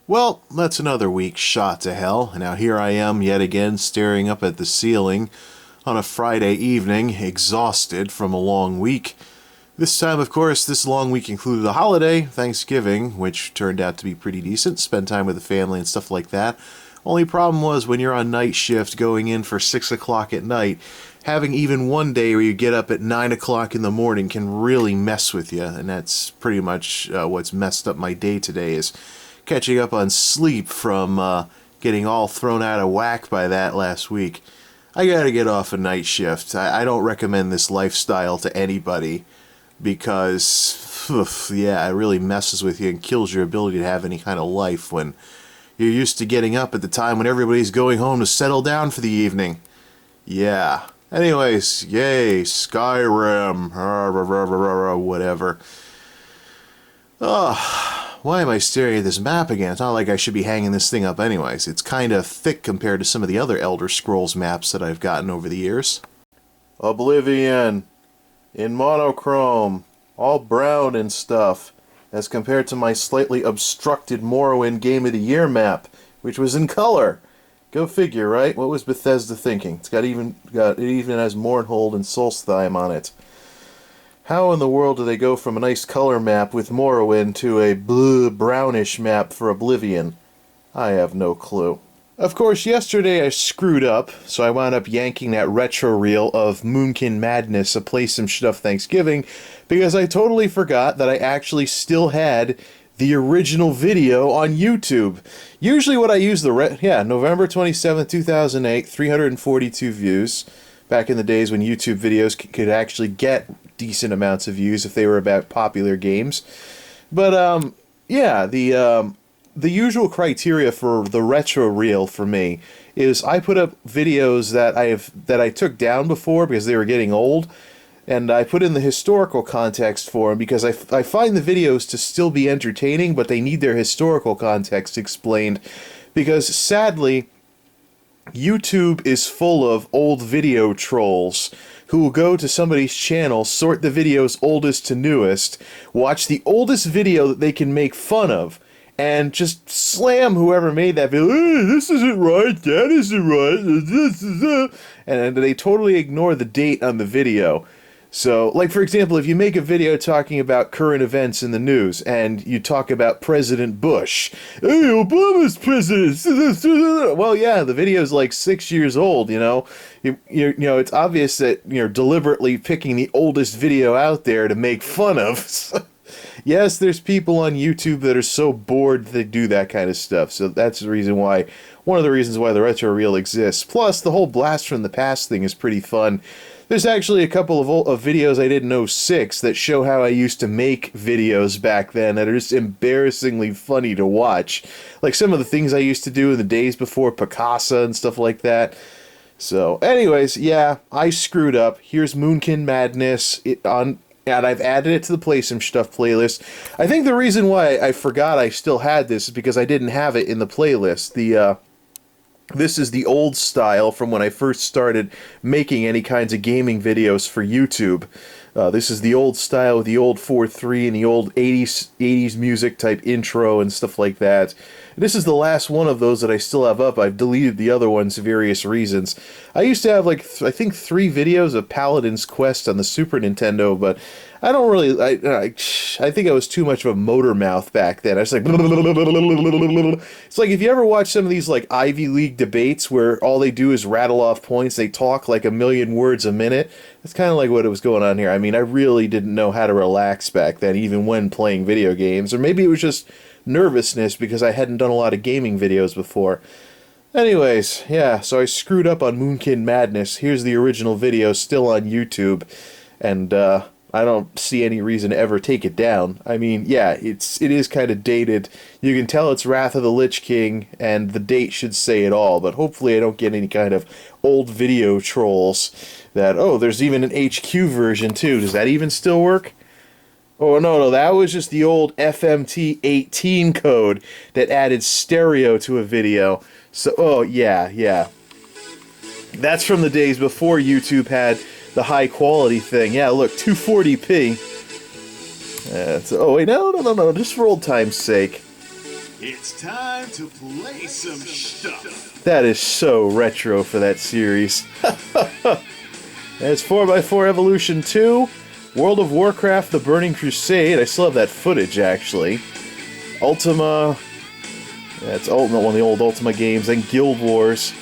Well, that's another week shot to hell. Now here I am yet again staring up at the ceiling on a Friday evening, exhausted from a long week. This time, of course, this long week included a holiday, Thanksgiving, which turned out to be pretty decent. Spend time with the family and stuff like that. Only problem was when you're on night shift going in for 6 o'clock at night, having even one day where you get up at 9 o'clock in the morning can really mess with you. And that's pretty much what's messed up my day today, is catching up on sleep from getting all thrown out of whack by that last week. I gotta get off a night shift. I don't recommend this lifestyle to anybody because, yeah, it really messes with you and kills your ability to have any kind of life when you're used to getting up at the time when everybody's going home to settle down for the evening. Yeah. Anyways, yay, Skyrim, whatever. Why am I staring at this map again? It's not like I should be hanging this thing up anyways. It's kind of thick compared to some of the other Elder Scrolls maps that I've gotten over the years. Oblivion, in monochrome, all brown and stuff, as compared to my slightly obstructed Morrowind Game of the Year map, which was in color. Go figure, right? What was Bethesda thinking? It even has Mournhold and Solstheim on it. How in the world do they go from a nice color map with Morrowind to a blue brownish map for Oblivion? I have no clue. Of course, yesterday I screwed up, so I wound up yanking that retro reel of Moonkin Madness, A Play Some Stuff Thanksgiving, because I totally forgot that I actually still had the original video on YouTube. Usually what I use November 27th, 2008, 342 views. Back in the days when YouTube videos could actually get decent amounts of views if they were about popular games. But, yeah, the usual criteria for the retro reel for me is I put up videos that I took down before because they were getting old, and I put in the historical context for them because I find the videos to still be entertaining, but they need their historical context explained because, sadly, YouTube is full of old video trolls who will go to somebody's channel, sort the videos oldest to newest, watch the oldest video that they can make fun of, and just slam whoever made that video. Hey, this isn't right, that isn't right, this is it. And they totally ignore the date on the video. So, like, for example, if you make a video talking about current events in the news, and you talk about President Bush, hey, Obama's president, well, yeah, the video's like 6 years old, you know? You know, it's obvious that you're deliberately picking the oldest video out there to make fun of. Yes, there's people on YouTube that are so bored they do that kind of stuff, so that's the reason why, one of the reasons why the retro reel exists. Plus, the whole blast from the past thing is pretty fun. There's actually a couple of videos I did in '06 that show how I used to make videos back then that are just embarrassingly funny to watch. Like some of the things I used to do in the days before Picasa and stuff like that. So, anyways, yeah, I screwed up. Here's Moonkin Madness and I've added it to the Play Some Stuff playlist. I think the reason why I forgot I still had this is because I didn't have it in the playlist. This is the old style from when I first started making any kinds of gaming videos for YouTube. This is the old style with the old 4.3 and the old 80s music type intro and stuff like that. This is the last one of those that I still have up. I've deleted the other ones for various reasons. I used to have, like, I think 3 videos of Paladin's Quest on the Super Nintendo, but I don't really, I think I was too much of a motor mouth back then. I was like, it's like if you ever watch some of these, like, Ivy League debates where all they do is rattle off points, they talk like a million words a minute. That's kind of like what was going on here. I mean, I really didn't know how to relax back then, even when playing video games. Or maybe it was just nervousness because I hadn't done a lot of gaming videos before. Anyways, yeah, so I screwed up on Moonkin Madness. Here's the original video still on YouTube, and I don't see any reason to ever take it down. I mean, yeah, it is kind of dated. You can tell it's Wrath of the Lich King, and the date should say it all, but hopefully I don't get any kind of old video trolls that, oh, there's even an HQ version too. Does that even still work? Oh, no, that was just the old FMT18 code that added stereo to a video. So, oh, yeah. That's from the days before YouTube had the high quality thing. Yeah, look, 240p. Oh, wait, no, just for old time's sake. It's time to play some stuff. That is so retro for that series. It's 4x4 Evolution 2, World of Warcraft The Burning Crusade. I still have that footage, actually. Ultima. That's one of the old Ultima games. And Guild Wars.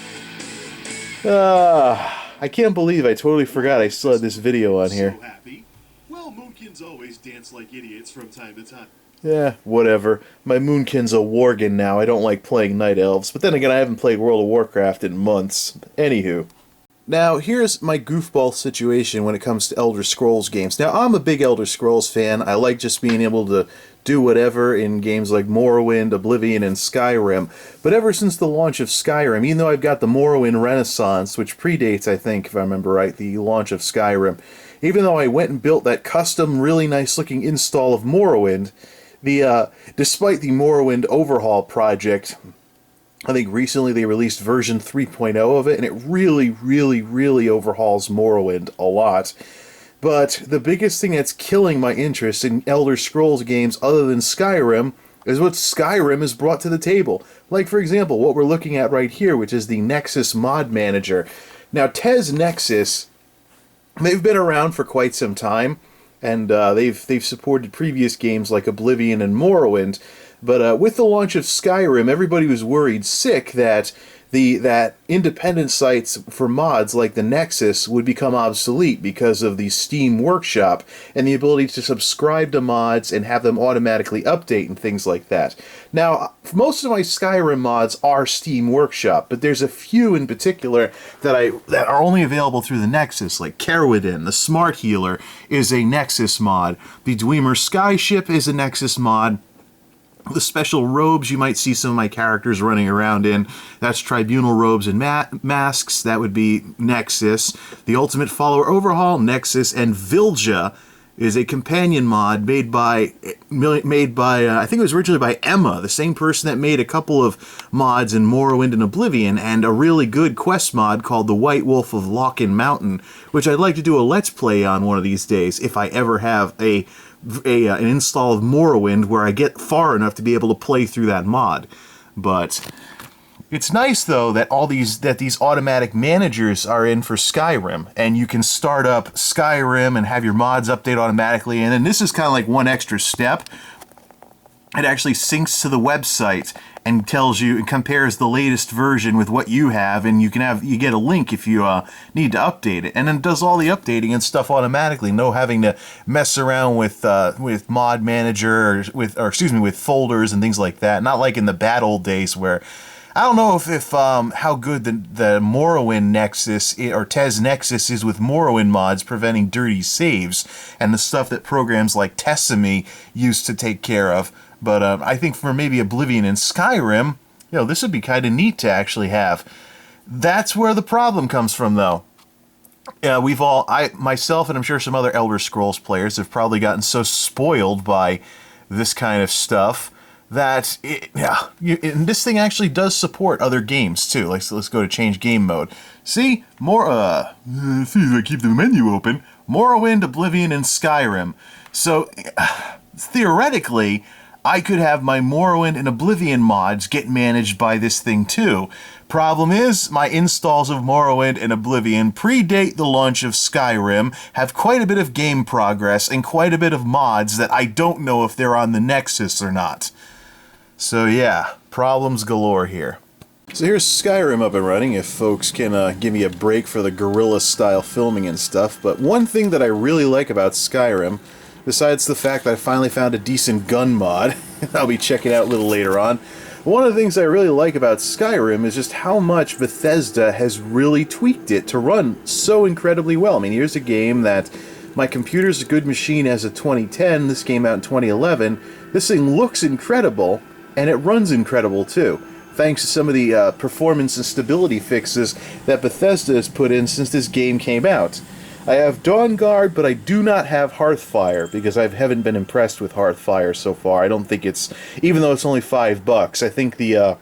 I can't believe I totally forgot I still had this video on here. So happy. Well, Moonkins always dance like idiots from time to time. Yeah, whatever. My Moonkin's a Worgen now. I don't like playing Night Elves. But then again, I haven't played World of Warcraft in months. Anywho. Now, here's my goofball situation when it comes to Elder Scrolls games. Now, I'm a big Elder Scrolls fan. I like just being able to do whatever in games like Morrowind, Oblivion, and Skyrim. But ever since the launch of Skyrim, even though I've got the Morrowind Renaissance, which predates, I think, if I remember right, the launch of Skyrim, even though I went and built that custom, really nice-looking install of Morrowind, despite the Morrowind overhaul project, I think recently they released version 3.0 of it, and it really, really, really overhauls Morrowind a lot. But the biggest thing that's killing my interest in Elder Scrolls games other than Skyrim is what Skyrim has brought to the table. Like, for example, what we're looking at right here, which is the Nexus Mod Manager. Now, Tez Nexus, they've been around for quite some time, and they've supported previous games like Oblivion and Morrowind. But with the launch of Skyrim, everybody was worried sick that that independent sites for mods like the Nexus would become obsolete because of the Steam Workshop and the ability to subscribe to mods and have them automatically update and things like that. Now, most of my Skyrim mods are Steam Workshop, but there's a few in particular that are only available through the Nexus, like Cerwydn, the Smart Healer, is a Nexus mod. The Dwemer Skyship is a Nexus mod. The special robes you might see some of my characters running around in, that's Tribunal robes and masks, that would be Nexus. The Ultimate Follower Overhaul, Nexus, and Vilja is a companion mod made by I think it was originally by Emma, the same person that made a couple of mods in Morrowind and Oblivion, and a really good quest mod called the White Wolf of Lochen Mountain, which I'd like to do a Let's Play on one of these days if I ever have an install of Morrowind where I get far enough to be able to play through that mod. But it's nice though that these automatic managers are in for Skyrim, and you can start up Skyrim and have your mods update automatically. And then this is kind of like one extra step. It actually syncs to the website and tells you and compares the latest version with what you have, and you get a link if you need to update it, and then does all the updating and stuff automatically. No having to mess around with Mod Manager or with folders and things like that. Not like in the bad old days where I don't know if how good the Morrowind Nexus or Tez Nexus is with Morrowind mods preventing dirty saves and the stuff that programs like Tessami used to take care of. But I think for maybe Oblivion and Skyrim, this would be kind of neat to actually have. That's where the problem comes from, though. Myself, and I'm sure some other Elder Scrolls players have probably gotten so spoiled by this kind of stuff that and this thing actually does support other games too. Like, so let's go to change game mode. See, see if I keep the menu open. Morrowind, Oblivion, and Skyrim. So theoretically, I could have my Morrowind and Oblivion mods get managed by this thing too. Problem is, my installs of Morrowind and Oblivion predate the launch of Skyrim, have quite a bit of game progress, and quite a bit of mods that I don't know if they're on the Nexus or not. So yeah, problems galore here. So here's Skyrim up and running, if folks can give me a break for the guerrilla-style filming and stuff. But one thing that I really like about Skyrim, besides the fact that I finally found a decent gun mod, I'll be checking out a little later on, one of the things I really like about Skyrim is just how much Bethesda has really tweaked it to run so incredibly well. I mean, here's a game that my computer's a good machine as of 2010, this came out in 2011, this thing looks incredible, and it runs incredible too, thanks to some of the performance and stability fixes that Bethesda has put in since this game came out. I have Dawnguard, but I do not have Hearthfire, because I haven't been impressed with Hearthfire so far. I don't think it's, even though it's only $5, I think the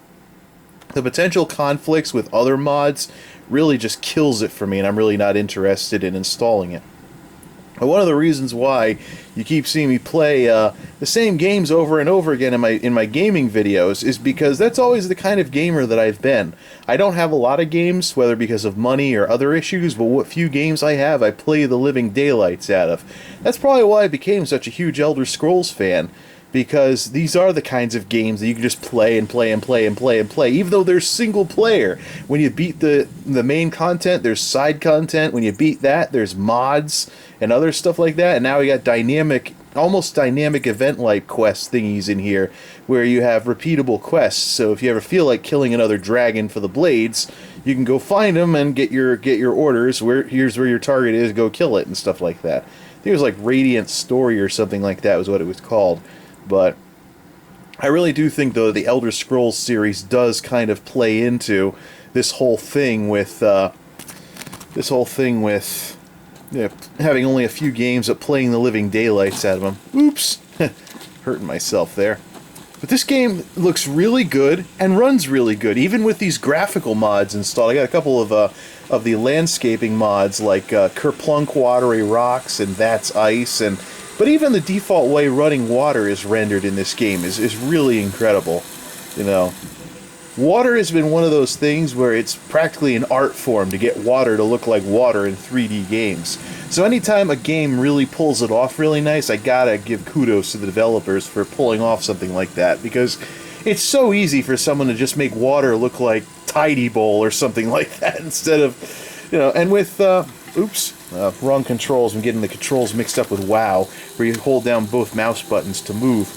potential conflicts with other mods really just kills it for me, and I'm really not interested in installing it. And one of the reasons why you keep seeing me play the same games over and over again in my gaming videos is because that's always the kind of gamer that I've been. I don't have a lot of games, whether because of money or other issues, but what few games I have, I play the living daylights out of. That's probably why I became such a huge Elder Scrolls fan, because these are the kinds of games that you can just play and play and play and play and play, even though they're single player. When you beat the main content, there's side content. When you beat that, there's mods and other stuff like that. And now we got dynamic, almost dynamic event-like quest thingies in here, where you have repeatable quests. So if you ever feel like killing another dragon for the blades, you can go find them and get your orders. Here's where your target is, go kill it and stuff like that. I think it was like Radiant Story or something like that was what it was called. But I really do think, though, the Elder Scrolls series does kind of play into this whole thing with you know, having only a few games but playing the living daylights out of them. Oops, hurting myself there. But this game looks really good and runs really good, even with these graphical mods installed. I got a couple of the landscaping mods like Kerplunk Watery Rocks and That's Ice, but even the default way running water is rendered in this game is really incredible. You know, water has been one of those things where it's practically an art form to get water to look like water in 3D games. So anytime a game really pulls it off really nice, I gotta give kudos to the developers for pulling off something like that, because it's so easy for someone to just make water look like Tidy Bowl or something like that instead of, you know, and with, oops, wrong controls. I'm getting the controls mixed up with WoW, where you hold down both mouse buttons to move.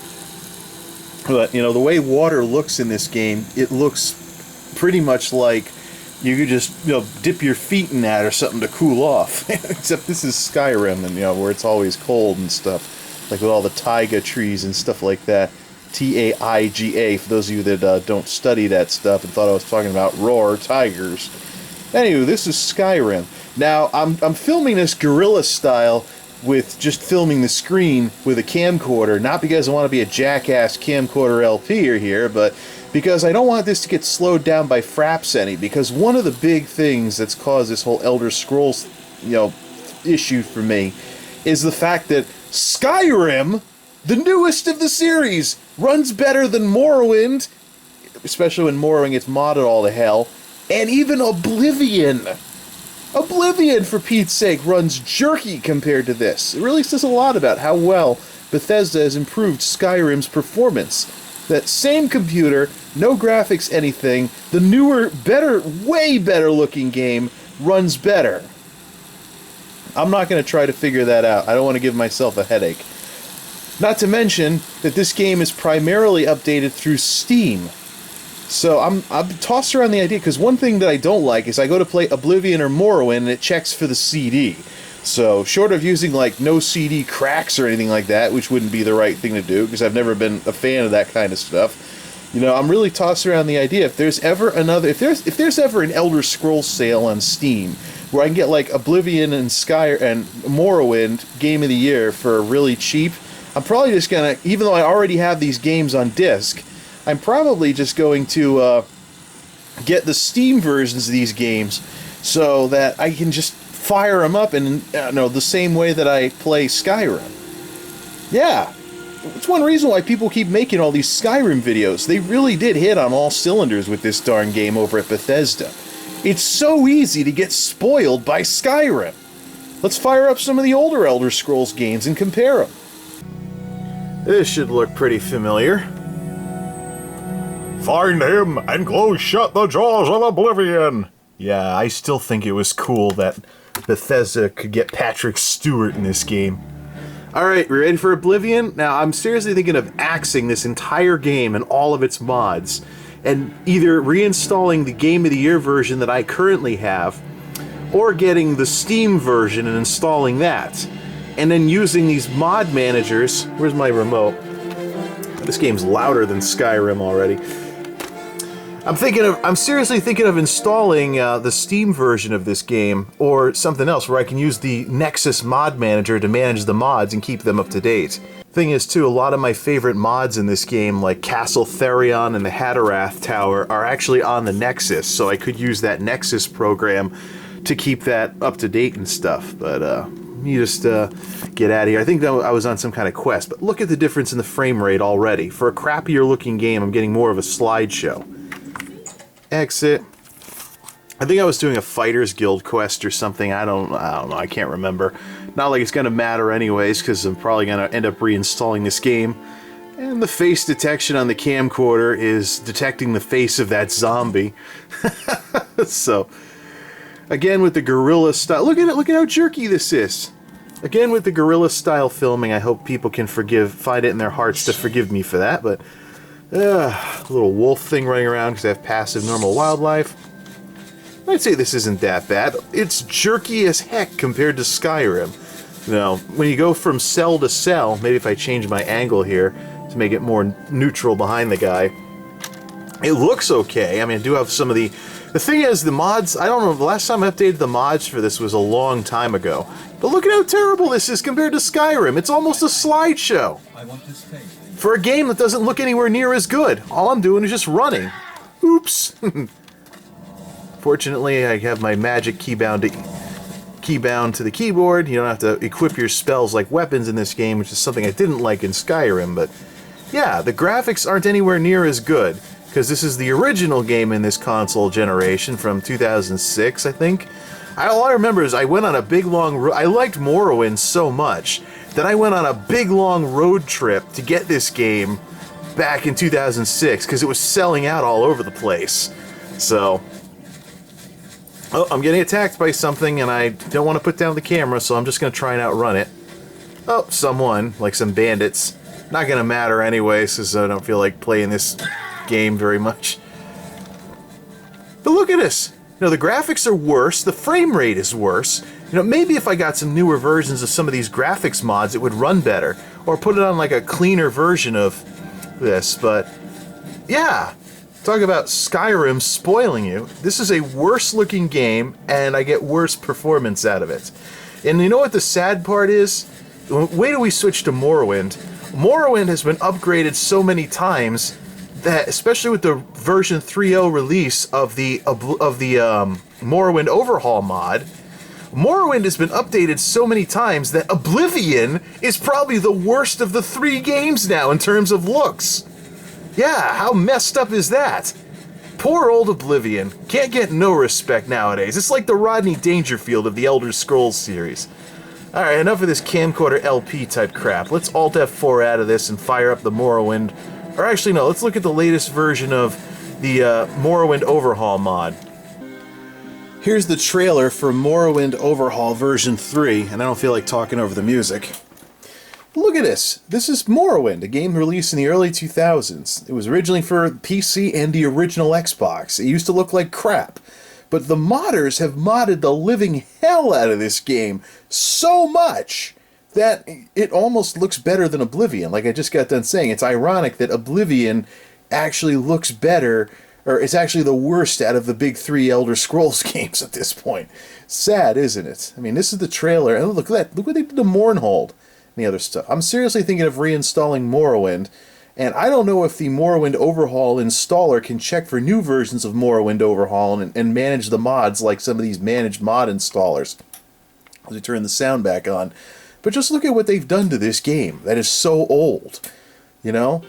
But, you know, the way water looks in this game, it looks pretty much like you could just, you know, dip your feet in that or something to cool off. Except this is Skyrim, and, you know, where it's always cold and stuff. Like with all the taiga trees and stuff like that. Taiga, for those of you that don't study that stuff and thought I was talking about roar tigers. Anyway, this is Skyrim. Now, I'm filming this guerrilla style with just filming the screen with a camcorder, not because I want to be a jackass camcorder LPer here, but because I don't want this to get slowed down by fraps any, because one of the big things that's caused this whole Elder Scrolls, you know, issue for me is the fact that Skyrim, the newest of the series, runs better than Morrowind, especially when Morrowind gets modded all to hell, and even Oblivion. Oblivion, for Pete's sake, runs jerky compared to this. It really says a lot about how well Bethesda has improved Skyrim's performance. That same computer, no graphics, anything, the newer, better, way better looking game runs better. I'm not going to try to figure that out. I don't want to give myself a headache. Not to mention that this game is primarily updated through Steam. So I'm tossed around the idea, because one thing that I don't like is I go to play Oblivion or Morrowind and it checks for the CD. So short of using like no CD cracks or anything like that, which wouldn't be the right thing to do because I've never been a fan of that kind of stuff. You know, I'm really tossed around the idea if there's ever an Elder Scrolls sale on Steam where I can get like Oblivion and Morrowind Game of the Year for really cheap, I'm probably just gonna, even though I already have these games on disc, I'm probably just going to get the Steam versions of these games so that I can just fire them up in the same way that I play Skyrim. Yeah, it's one reason why people keep making all these Skyrim videos. They really did hit on all cylinders with this darn game over at Bethesda. It's so easy to get spoiled by Skyrim. Let's fire up some of the older Elder Scrolls games and compare them. This should look pretty familiar. Find him and close shut the jaws of Oblivion! Yeah, I still think it was cool that Bethesda could get Patrick Stewart in this game. Alright, we ready for Oblivion? Now, I'm seriously thinking of axing this entire game and all of its mods, and either reinstalling the Game of the Year version that I currently have, or getting the Steam version and installing that, and then using these mod managers. Where's my remote? This game's louder than Skyrim already. I'm seriously thinking of installing the Steam version of this game, or something else where I can use the Nexus mod manager to manage the mods and keep them up to date. Thing is, too, a lot of my favorite mods in this game, like Castle Therion and the Hatterath Tower, are actually on the Nexus, so I could use that Nexus program to keep that up to date and stuff. But me just get out of here. I think that I was on some kind of quest, but look at the difference in the frame rate already. For a crappier looking game, I'm getting more of a slideshow. Exit. I think I was doing a Fighters Guild quest or something. I don't know. I can't remember. Not like it's going to matter anyways, because I'm probably going to end up reinstalling this game. And the face detection on the camcorder is detecting the face of that zombie. So, again with the guerrilla style. Look at it. Look at how jerky this is. Again with the guerrilla style filming. I hope people can find it in their hearts to forgive me for that. But a little wolf thing running around because I have passive normal wildlife. I'd say this isn't that bad. It's jerky as heck compared to Skyrim. You know, when you go from cell to cell, maybe if I change my angle here to make it more neutral behind the guy, it looks okay. I mean, I do have some of the... The thing is, the mods, I don't know, the last time I updated the mods for this was a long time ago. But look at how terrible this is compared to Skyrim. It's almost a slideshow. For a game that doesn't look anywhere near as good. All I'm doing is just running. Oops. Fortunately, I have my magic keybound to the keyboard. You don't have to equip your spells like weapons in this game, which is something I didn't like in Skyrim. But yeah, the graphics aren't anywhere near as good, because this is the original game in this console generation from 2006, I think. All I remember is I went on a big long road. I liked Morrowind so much that I went on a big long road trip to get this game back in 2006, because it was selling out all over the place. So... Oh, I'm getting attacked by something, and I don't want to put down the camera, so I'm just going to try and outrun it. Oh, someone, like some bandits. Not going to matter anyway, since I don't feel like playing this game very much. But look at this. You know, the graphics are worse, the frame rate is worse. You know, maybe if I got some newer versions of some of these graphics mods, it would run better. Or put it on like a cleaner version of this, but... yeah. Talk about Skyrim spoiling you. This is a worse looking game, and I get worse performance out of it. And you know what the sad part is? Wait till we switch to Morrowind. Morrowind has been upgraded so many times that, especially with the version 3.0 release of the Morrowind Overhaul mod, Morrowind has been updated so many times that Oblivion is probably the worst of the 3 games now in terms of looks. Yeah, how messed up is that? Poor old Oblivion. Can't get no respect nowadays. It's like the Rodney Dangerfield of the Elder Scrolls series. Alright, enough of this camcorder LP type crap. Let's Alt F4 out of this and fire up the Morrowind. Or actually, no, let's look at the latest version of the Morrowind Overhaul mod. Here's the trailer for Morrowind Overhaul version 3, and I don't feel like talking over the music. Look at this. This is Morrowind, a game released in the early 2000s. It was originally for PC and the original Xbox. It used to look like crap. But the modders have modded the living hell out of this game so much that it almost looks better than Oblivion. Like I just got done saying, it's ironic that Oblivion actually looks better, or it's actually the worst out of the big 3 Elder Scrolls games at this point. Sad, isn't it? I mean, this is the trailer, and look at that. Look what they did to Mournhold. The other stuff. I'm seriously thinking of reinstalling Morrowind, and I don't know if the Morrowind Overhaul installer can check for new versions of Morrowind Overhaul and manage the mods like some of these managed mod installers. As we turn the sound back on. But just look at what they've done to this game that is so old, you know?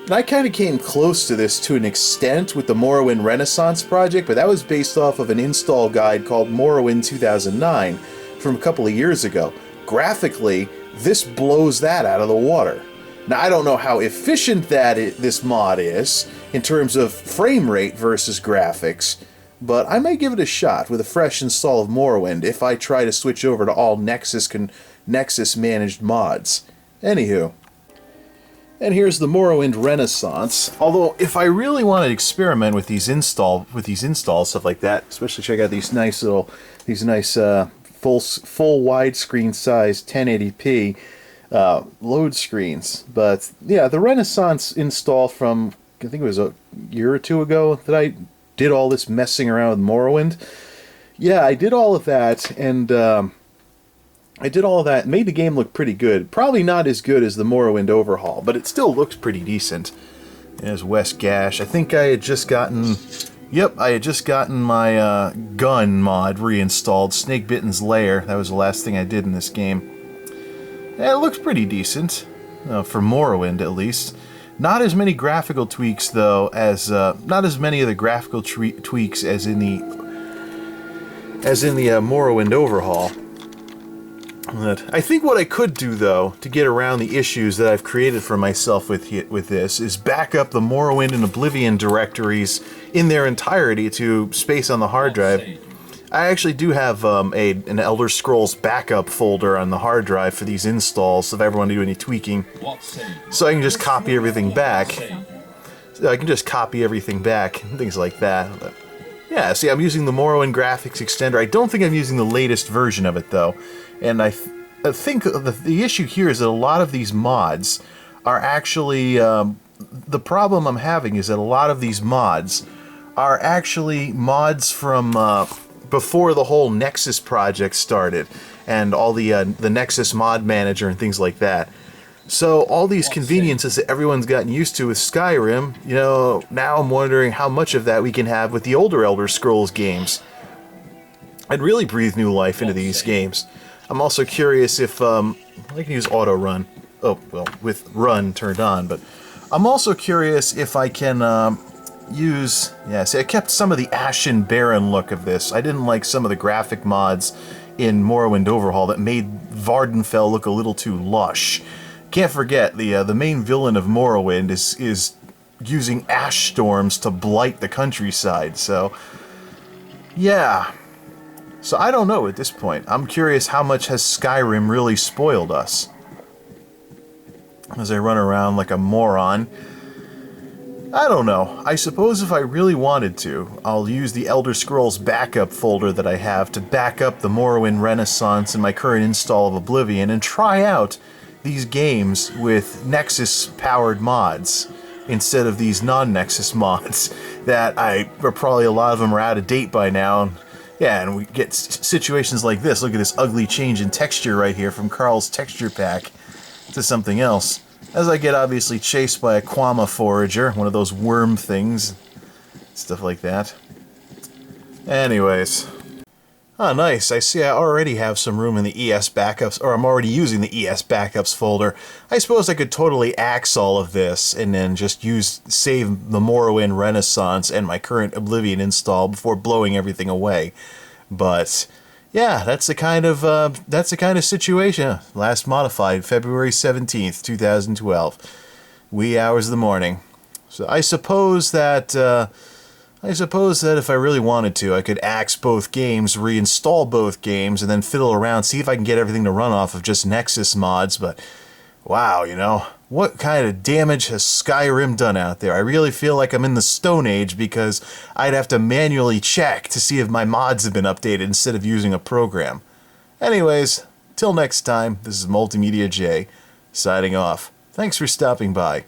And I kind of came close to this to an extent with the Morrowind Renaissance project, but that was based off of an install guide called Morrowind 2009 from a couple of years ago. Graphically, this blows that out of the water. Now, I don't know how efficient this mod is in terms of frame rate versus graphics, but I may give it a shot with a fresh install of Morrowind if I try to switch over to all Nexus managed mods. Anywho. And here's the Morrowind Renaissance. Although, if I really want to experiment with these installs, stuff like that, especially check out these nice full widescreen size 1080p load screens. But yeah, the Renaissance install from, I think it was a year or two ago that I did all this messing around with Morrowind. Yeah, I did all of that, and made the game look pretty good. Probably not as good as the Morrowind Overhaul, but it still looks pretty decent. There's West Gash. I think I had just gotten Yep, I had just gotten my gun mod reinstalled, Snake Bitten's Lair. That was the last thing I did in this game. And it looks pretty decent, for Morrowind at least. Not as many graphical tweaks though as not as many of the graphical tweaks as in the Morrowind overhaul. But I think what I could do though to get around the issues that I've created for myself with this is back up the Morrowind and Oblivion directories in their entirety to space on the hard drive. I actually do have an Elder Scrolls backup folder on the hard drive for these installs if I ever want to do any tweaking. So I can just copy everything back. And things like that. But yeah, see, I'm using the Morrowind graphics extender. I don't think I'm using the latest version of it though. And I think the issue here is that a lot of these mods are actually... the problem I'm having is that a lot of these mods are actually mods from before the whole Nexus project started and all the Nexus mod manager and things like that. So all these conveniences that everyone's gotten used to with Skyrim, you know, now I'm wondering how much of that we can have with the older Elder Scrolls games. I'd really breathe new life into these games. I'm also curious if I can use auto run. Oh, well, with run turned on, but I'm also curious if I can use... Yeah, see, I kept some of the Ashen Barren look of this. I didn't like some of the graphic mods in Morrowind Overhaul that made Vardenfell look a little too lush. Can't forget, the main villain of Morrowind is using ash storms to blight the countryside, so... Yeah... So I don't know at this point. I'm curious how much has Skyrim really spoiled us. As I run around like a moron. I don't know. I suppose if I really wanted to, I'll use the Elder Scrolls backup folder that I have to back up the Morrowind Renaissance and my current install of Oblivion and try out these games with Nexus-powered mods instead of these non-Nexus mods that probably a lot of them are out of date by now. Yeah, and we get situations like this. Look at this ugly change in texture right here from Carl's texture pack to something else. As I get obviously chased by a Quama Forager, one of those worm things. Stuff like that. Anyways. Oh, nice. I see I already have some room in the ES backups, or I'm already using the ES backups folder. I suppose I could totally axe all of this and then just save the Morrowind Renaissance and my current Oblivion install before blowing everything away. But yeah, that's the kind of situation. Last modified February 17th, 2012. Wee hours of the morning. So I suppose that if I really wanted to, I could axe both games, reinstall both games, and then fiddle around, see if I can get everything to run off of just Nexus mods, but wow, you know, what kind of damage has Skyrim done out there? I really feel like I'm in the Stone Age because I'd have to manually check to see if my mods have been updated instead of using a program. Anyways, till next time, this is MultimediaJay, signing off. Thanks for stopping by.